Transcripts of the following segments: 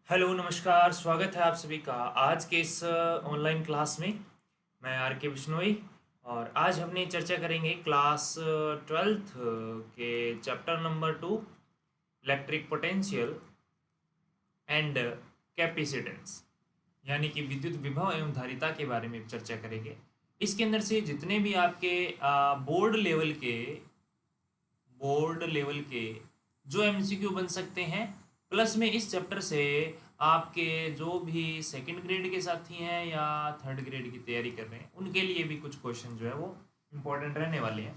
Hello नमस्कार, स्वागत है आप सभी का आज के इस ऑनलाइन क्लास में। मैं आर के बिश्नोई और आज हमने चर्चा करेंगे क्लास 12th के chapter number 2 electric potential and capacitance, यानी कि विद्युत विभव एवं धारिता के बारे में चर्चा करेंगे। इसके अंदर से जितने भी आपके बोर्ड लेवल के बोर्ड लेवल के जो एमसीक्यू बन सकते हैं, प्लस में इस चैप्टर से आपके जो भी सेकंड ग्रेड के साथी हैं या थर्ड ग्रेड की तैयारी कर रहे हैं उनके लिए भी कुछ क्वेश्चन जो है वो इम्पोर्टेंट रहने वाले हैं।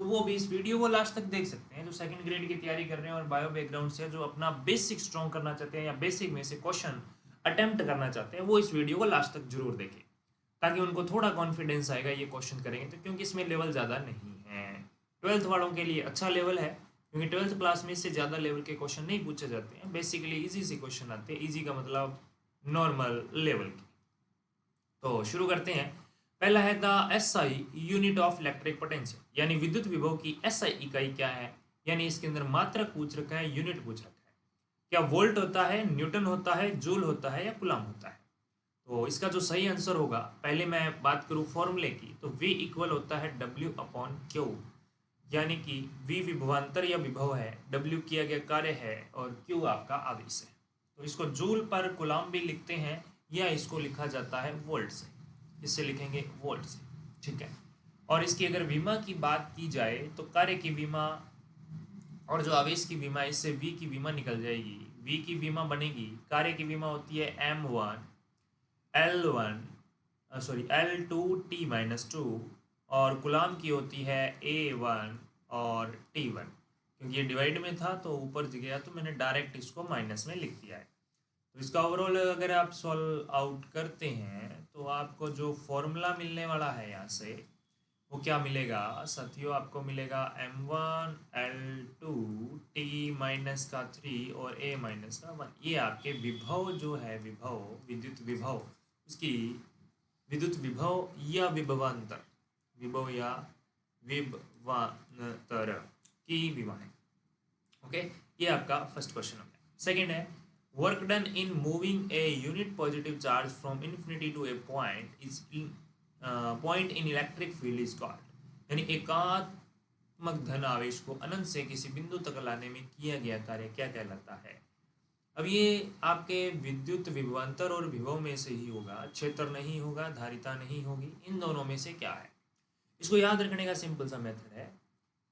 तो वो भी इस वीडियो को लास्ट तक देख सकते हैं। जो सेकंड ग्रेड की तैयारी कर रहे हैं और बायो बैकग्राउंड से जो अपना बेसिक स्ट्रॉन्ग करना चाहते हैं या बेसिक में से क्वेश्चन अटेम्प्ट करना चाहते हैं, वो इस वीडियो को लास्ट तक जरूर देखें, ताकि उनको थोड़ा कॉन्फिडेंस आएगा ये क्वेश्चन करेंगे तो, क्योंकि इसमें लेवल ज़्यादा नहीं है। ट्वेल्थ वालों के लिए अच्छा लेवल है, क्योंकि ट्वेल्थ क्लास में इससे ज़्यादा लेवल के क्वेश्चन नहीं पूछे जाते हैं। बेसिकली इजी से क्वेश्चन आते हैं, इजी का मतलब नॉर्मल लेवल की। तो शुरू करते हैं। पहला है the SI unit of electric potential, यानी विद्युत विभव की एसआई इकाई क्या है। यानी इसके अंदर मात्रक पूछ रखा है, यूनिट पूछ रखा है। क्या वोल्ट होता है, न्यूटन होता है, जूल होता है या कूलम होता है। तो इसका जो सही आंसर होगा, पहले मैं बात करूं फॉर्मूले की, तो V इक्वल होता है W/Q, यानी कि V विभवांतर या विभव है, W किया गया कार्य है और Q आपका आवेश है। तो इसको जूल पर कूलम भी लिखते हैं या इसको लिखा जाता है वोल्ट से। इससे लिखेंगे वोल्ट से, ठीक है। और इसकी अगर विमा की बात की जाए तो कार्य की विमा और जो आवेश की विमा, इससे V की विमा निकल जाएगी। V की विमा बनेगी, कार्य की विमा होती है M1 L2 T-2 और गुलाम की होती है A1 और T1। क्योंकि ये डिवाइड में था तो ऊपर गया तो मैंने डायरेक्ट इसको माइनस में लिख दिया है। तो इसका ओवरऑल अगर आप सॉल्व आउट करते हैं तो आपको जो फॉर्मूला मिलने वाला है यहाँ से वो क्या मिलेगा साथियों, आपको मिलेगा M1 L2 T-3 और A-1। ये आपके विभव जो है, विभव विद्युत विभव, उसकी विद्युत विभव या विभवांतर, विभव या विभवांतर की विभव है। ओके, ये आपका फर्स्ट क्वेश्चन हो गया। सेकंड है work done in moving a unit positive charge from infinity to a point in electric field is called, यानी एकात्मक धन आवेश को अनंत से किसी बिंदु तक लाने में किया गया कार्य क्या कहलाता है। अब ये आपके विद्युत विभवांतर और विभव में से ही होगा, क्षेत्र नहीं होगा, धारिता नहीं होगी, इन दोनों में से क्या है। इसको याद रखने का सिंपल सा मेथड है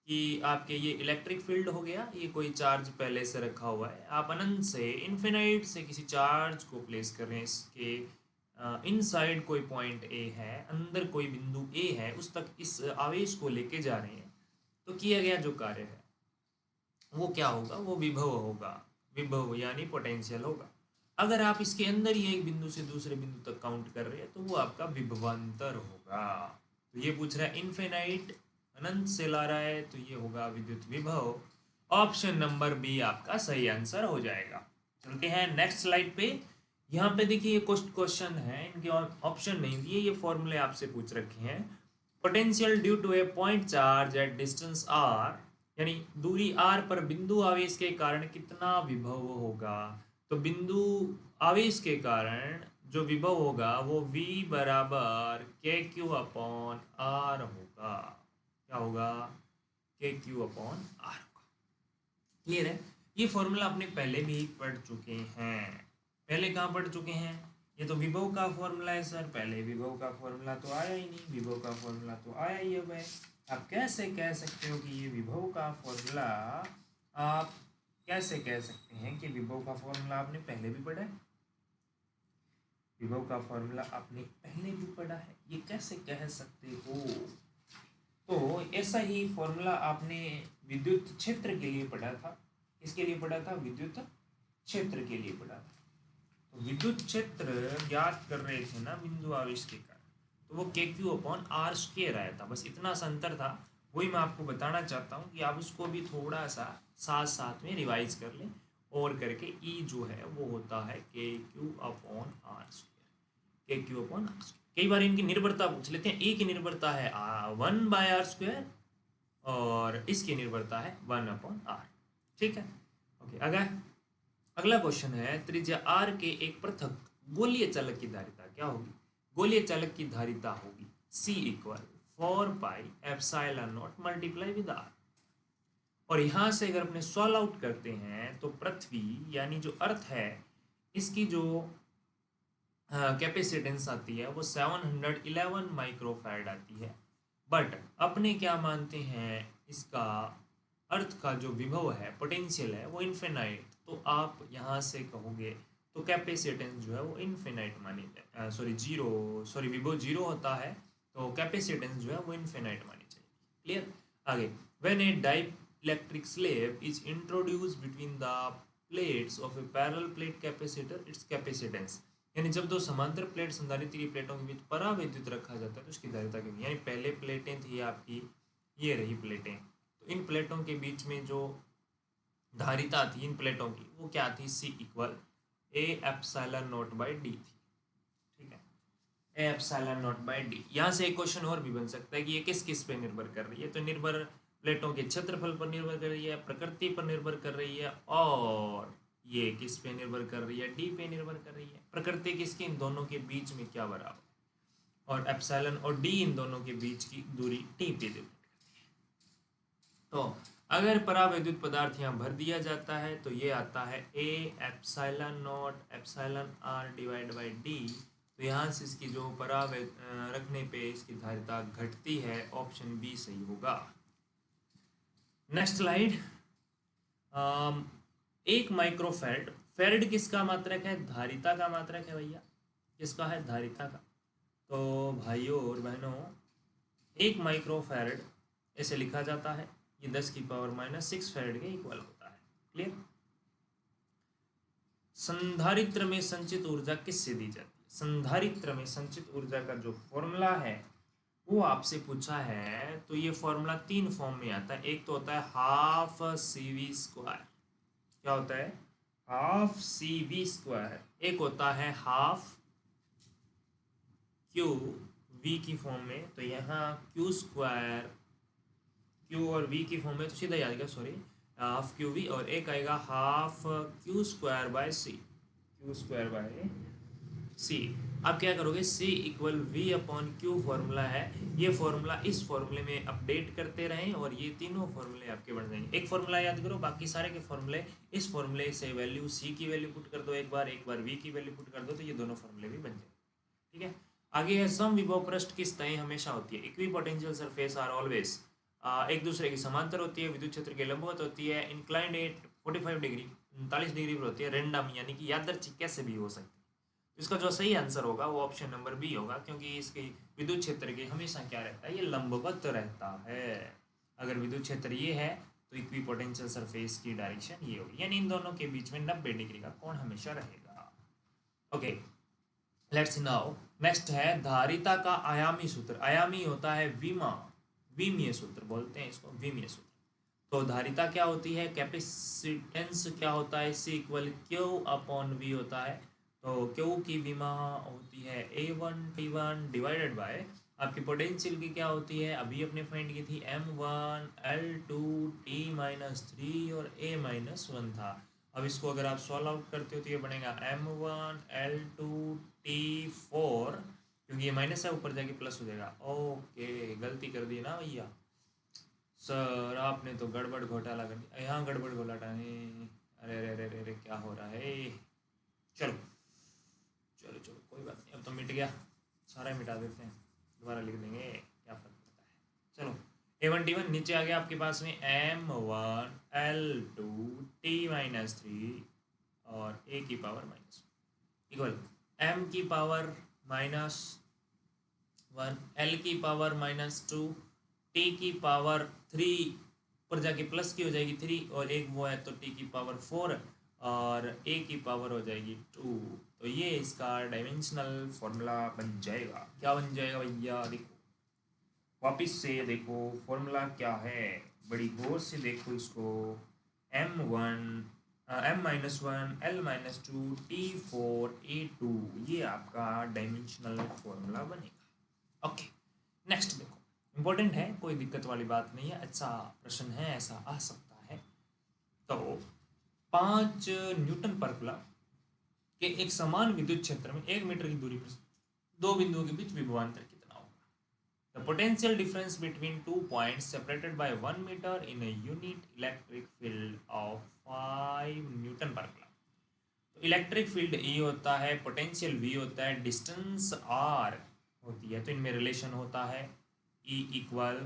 कि आपके ये इलेक्ट्रिक फील्ड हो गया, ये कोई चार्ज पहले से रखा हुआ है, आप अनंत से इन्फिनाइट से किसी चार्ज को प्लेस कर रहे हैं, इसके इनसाइड कोई पॉइंट ए है, अंदर कोई बिंदु ए है, उस तक इस आवेश को लेके जा रहे हैं। तो किया गया जो कार्य है वो क्या होगा, वो विभव होगा। विभव यानी पोटेंशियल होगा। अगर आप इसके अंदर ही एक बिंदु से दूसरे बिंदु तक काउंट कर रहे हैं तो वो आपका विभवांतर होगा। तो ये पूछ रहा है इनफिनाइट, अनंत से ला रहा है, तो ये होगा विद्युत विभव। ऑप्शन नंबर बी आपका सही आंसर हो जाएगा। चलते हैं नेक्स्ट स्लाइड पे। यहाँ पे देखिए ये क्वेश्चन है, इनके ऑप्शन नहीं दिए, ये फॉर्मूले आपसे पूछ रखे हैं। Potential due to a point charge at distance R, यानी दूरी आर पर बिंदु आवेश के कारण कितना विभव होगा। तो बिंदु आवेश के कारण जो विभव होगा वो V बराबर KQ/R होगा। क्या होगा, KQ/R होगा। क्लियर है। ये फॉर्मूला आपने पहले भी पढ़ चुके हैं। पहले कहाँ पढ़ चुके हैं, ये तो विभव का फॉर्मूला है सर, पहले विभव का फॉर्मूला तो आया ही नहीं, विभव का फॉर्मूला तो आया ही अब है। आप कैसे कह सकते हो कि ये विभव का फॉर्मूला, आप कैसे कह सकते हैं कि विभव का फॉर्मूला आपने पहले भी पढ़ा है। विभव का फॉर्मूला आपने पहले भी पढ़ा है, ये कैसे कह सकते हो। तो ऐसा ही फॉर्मूला आपने विद्युत क्षेत्र के लिए पढ़ा था। किसके लिए पढ़ा था, विद्युत क्षेत्र के लिए पढ़ा था। तो विद्युत क्षेत्र ज्ञात कर रहे थे ना बिंदु आवेश के कारण, तो वो KQ/R² आया था। बस इतना सा अंतर था, वही मैं आपको बताना चाहता हूँ कि आप उसको भी थोड़ा सा साथ साथ में रिवाइज कर लें और करके E जो है वो होता है KQ/R²। KQ/R²। कई बार इनकी निर्भरता पूछ लेते हैं। E की निर्भरता है 1/R² और इसकी निर्भरता है 1/R। ठीक है, ओके। अगर अगला क्वेश्चन है, त्रिज्या r के एक पृथक गोलीय चालक की धारिता क्या होगी? गोलीय चालक की धारिता होगी C equal 4πε0 multiply with r। और यहां से अगर अपने सॉल्व आउट करते हैं तो पृथ्वी यानी जो अर्थ है इसकी जो कैपेसिटेंस आती है वो 711 माइक्रोफैराड आती है। बट अपने क्या मानते हैं, इसका अर्थ का जो विभव है, पोटेंशियल है, वो इन्फिनाइट। तो आप यहाँ से कहोगे तो कैपेसिटेंस जो है वो इन्फिनाइट मानी जाए, विभव जीरो होता है तो कैपेसिटेंस जो है वो इन्फिनाइट मानी जाएगी। क्लियर? आगे, when A dielectric slab is introduced between the plates of A parallel plate capacitor, it's capacitance. यानी जब दो समांतर प्लेट संधारित्र की प्लेटों के बीच परावैद्युत रखा जाता है तो उसकी धारिता क्या होगी? यानी पहले प्लेटें थी आपकी, ये रही प्लेटें, तो इन प्लेटों के बीच में जो धारिता थी इन प्लेटों की वो क्या थी? C इक्वल A ε0/d थी। ठीक है, A ε0/d। यहाँ से एक क्वेश्चन और भी बन सकता है कि ये किस किस पे निर्भर कर रही है? तो निर्भर प्लेटों के क्षेत्रफल पर निर्भर कर रही है, प्रकृति पर निर्भर कर रही है, और ये किस पे निर्भर कर रही है? डी पे निर्भर कर रही है। प्रकृति किसकी? इन दोनों के बीच में क्या बराबर, और एप्सिलॉन और डी इन दोनों के बीच की दूरी टी पे निर्भर करती है। तो अगर परावैद्युत पदार्थ यहाँ भर दिया जाता है तो ये आता है A ε0 ε r/d। तो यहाँ से इसकी जो रखने पे इसकी धारिता घटती है। ऑप्शन बी सही होगा। Next slide. एक माइक्रोफैरड, फैरड किसका मात्रक है? धारिता का मात्रक है भैया। किसका है? धारिता का। तो भाइयों और बहनों, एक माइक्रोफैरड ऐसे लिखा जाता है, ये 10⁻⁻6 फैरड के इक्वल होता है। क्लियर? संधारित्र में संचित ऊर्जा किससे दी जाती है? संधारित्र में संचित ऊर्जा का जो फॉर्मूला है वो आपसे पूछा है, तो ये फॉर्मूला 3 फॉर्म में आता है। एक तो होता है हाफ CV²। क्या होता है? Half CV²। एक होता है हाफ QV की फॉर्म में, तो यहाँ Q² Q और V की फॉर्म में तो सीधा याद, सॉरी, हाफ QV, और एक आएगा हाफ Q²/C। Q²/C। आप क्या करोगे? C इक्वल V/Q फॉर्मूला है, ये फॉर्मूला इस फॉर्मूले में अपडेट करते रहें और ये तीनों फॉर्मूले आपके बन जाएंगे। एक फॉर्मूला याद करो, बाकी सारे के फॉर्मूले इस फॉर्मूले से वैल्यू C की वैल्यू पुट कर दो एक बार V की वैल्यू पुट कर दो, तो ये दोनों फॉर्मूले भी बन जाएंगे। ठीक है, आगे है सम विभव पृष्ठ की सतहें हमेशा होती है। इक्विपोटेंशियल सरफेस आर ऑलवेज, एक दूसरे की समांतर होती है, विद्युत क्षेत्र के लंबवत होती है, इंक्लाइंड एट 45 डिग्री 39 डिग्री पर होती है, रेंडम यानी कि यादृच्छिक कैसे भी हो सकती है। इसका जो सही आंसर होगा वो ऑप्शन नंबर बी होगा, क्योंकि इसके विद्युत क्षेत्र के हमेशा क्या रहता है? ये लंबवत रहता है। अगर विद्युत क्षेत्र ये है तो इक्विपोटेंशियल सरफेस की डायरेक्शन ये होगी, यानी इन दोनों के बीच में 90 डिग्री का कोण हमेशा रहेगा। ओके, लेट्स नाउ नेक्स्ट है धारिता का आयामी सूत्र। आयामी होता है विमीय सूत्र बोलते हैं इसको, विमीय सूत्र। तो धारिता क्या होती है? कैपेसिटेंस क्या होता है? C इक्वल Q/V होता है। तो Q की विमा होती है A1T1 डिवाइडेड बाय आपकी पोटेंशियल की क्या होती है? अभी अपने फाइंड की थी M1 L2 T-3 और A-1 था। अब इसको अगर आप सॉल्व आउट करते हो तो ये बनेगा M1 L2 T4, क्योंकि ये माइनस है ऊपर जाके प्लस हो जाएगा। ओके, गलती कर दी ना भैया सर, आपने तो गड़बड़ घोटाला कर दिया। यहाँ गड़बड़ घोटाला नहीं, अरे अरे अरे अरे क्या हो रहा है? चलो चलो चलो, कोई बात नहीं, अब तो मिट गया, सारा मिटा देते हैं, दोबारा लिख देंगे, क्या फर्क पड़ता है। चलो, A1T1 नीचे आ गया आपके पास में M1 L2 T-3 और A की पावर -1 इक्वल M की पावर -1 L की पावर -2 T की पावर 3 पर जाके प्लस की हो जाएगी 3, और एक वो है तो T की पावर 4 और A की पावर हो जाएगी 2। तो ये इसका डायमेंशनल फॉर्मूला बन जाएगा। क्या बन जाएगा भैया? देखो वापिस से देखो फॉर्मूला क्या है, बड़ी गौर से देखो इसको। M1 M-1 L-2 T4 A2, ये आपका डायमेंशनल फॉर्मूला बनेगा। ओके, नेक्स्ट देखो, इम्पोर्टेंट है, कोई दिक्कत वाली बात नहीं है, अच्छा प्रश्न है, ऐसा आ सकता है। तो 5 न्यूटन पर कूलम के एक समान विद्युत क्षेत्र में 1 मीटर की दूरी पर दो बिंदुओं के बीच विभवांतर कितना होगा? The potential difference between 2 points separated by 1 metre in a unit electric field of 5 newton per coulomb. तो इलेक्ट्रिक फील्ड E होता है, पोटेंशियल V होता है, डिस्टेंस R होती है, तो इनमें रिलेशन होता है E equal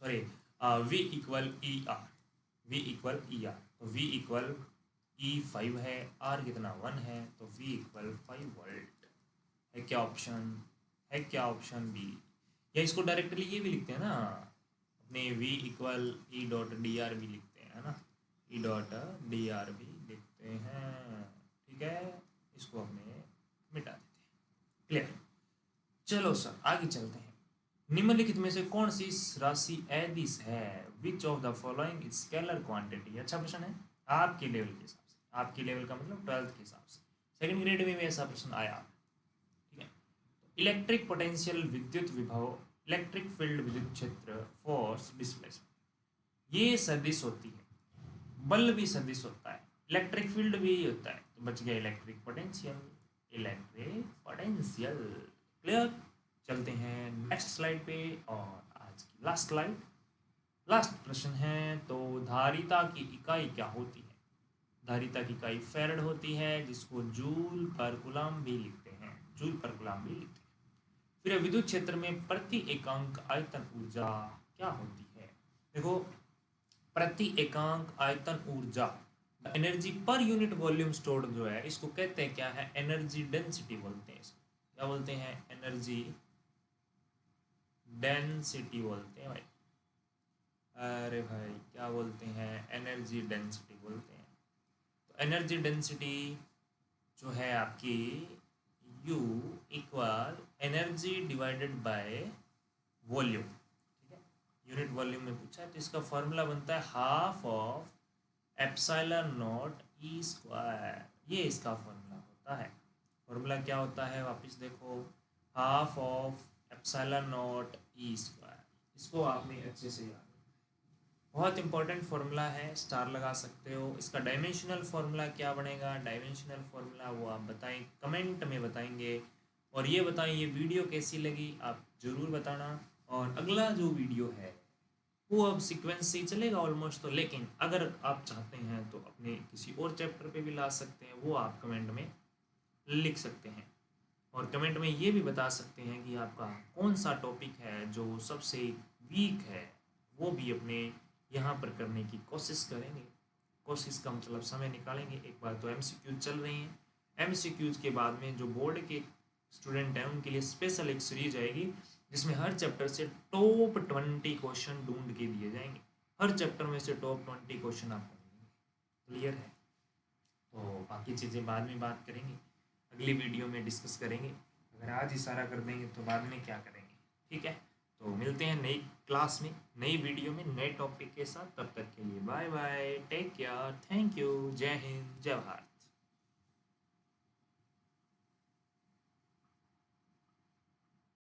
sorry V equal E R, V equal E R, तो V इक्वल E5 है, R कितना 1 है, तो V इक्वल 5 वोल्ट है। क्या ऑप्शन है? क्या ऑप्शन बी? या इसको डायरेक्टली ये भी लिखते हैं ना अपने, V equal E dot D R भी लिखते हैं, है ना, E डॉट डी आर भी लिखते हैं। ठीक है, इसको हमें मिटा देते हैं। क्लियर? चलो सर आगे चलते हैं। निम्नलिखित में से कौन सी राशि एदिश है? Which of the following scalar quantity? अच्छा प्रश्न है आपके लेवल के हिसाब से, आपके लेवल का मतलब 12th के हिसाब से, सेकंड ग्रेड में भी ऐसा प्रश्न आया। ठीक है, इलेक्ट्रिक पोटेंशियल विद्युत विभव, इलेक्ट्रिक फील्ड विद्युत क्षेत्र, फोर्स, डिस्प्लेसमेंट, ये सदिश होती है। बल भी सदिश होता है, इलेक्ट्रिक फील्ड भी होता है, तो बच गया electric potential. Electric potential. Clear? चलते हैं नेक्स्ट स्लाइड पे, और आज की लास्ट स्लाइड, लास्ट प्रश्न है। तो धारिता की इकाई क्या होती है? धारिता की इकाई फैरड होती है, जिसको जूल पर कूलम भी लिखते हैं, जूल पर कूलम भी लिखते हैं। फिर विद्युत क्षेत्र में प्रति एकांक आयतन ऊर्जा क्या होती है? देखो, प्रति एकांक आयतन ऊर्जा, energy per unit volume stored जो है, इसको कहते हैं क्या है? एनर्जी डेंसिटी बोलते हैं इसको। क्या बोलते हैं? एनर्जी डेंसिटी बोलते हैं भाई। अरे भाई क्या बोलते हैं? एनर्जी डेंसिटी बोलते हैं। तो एनर्जी डेंसिटी जो है आपकी, U equal energy divided by volume. ठीक है, यूनिट वॉल्यूम में पूछा है, तो इसका फॉर्मूला बनता है half of epsilon not E square. ये इसका फॉर्मूला होता है। फॉर्मूला क्या होता है? वापस देखो, half of epsilon not E square. इसको आपने अच्छे से याद, बहुत इंपॉर्टेंट फॉर्मूला है, स्टार लगा सकते हो। इसका डायमेंशनल फॉर्मूला क्या बनेगा? डायमेंशनल फॉर्मूला वो आप बताएं, कमेंट में बताएंगे। और ये बताएं ये वीडियो कैसी लगी, आप ज़रूर बताना। और अगला जो वीडियो है वो अब सीक्वेंस से ही चलेगा ऑलमोस्ट, तो लेकिन अगर आप चाहते हैं तो अपने किसी और चैप्टर पे भी ला सकते हैं, वो आप कमेंट में लिख सकते हैं। और कमेंट में ये भी बता सकते हैं कि आपका कौन सा टॉपिक है जो सबसे वीक है, वो भी अपने यहाँ पर करने की कोशिश करेंगे। कोशिश का मतलब समय निकालेंगे। एक बार तो एमसीक्यूज चल रही हैं, एमसीक्यूज के बाद में जो बोर्ड के स्टूडेंट हैं उनके लिए स्पेशल एक सीरीज आएगी, जिसमें हर चैप्टर से टॉप 20 क्वेश्चन ढूंढ के दिए जाएंगे। हर चैप्टर में से टॉप 20 क्वेश्चन आपको मिलेंगे। क्लियर है? तो बाकी चीज़ें बाद में बात करेंगे, अगली वीडियो में डिस्कस करेंगे। अगर आज इशारा कर देंगे तो बाद में क्या करेंगे? ठीक है, तो मिलते हैं नई क्लास में, नई वीडियो में, नए टॉपिक के साथ। तब तक के लिए bye bye, take care, thank you, Jai Hind, जय भारत।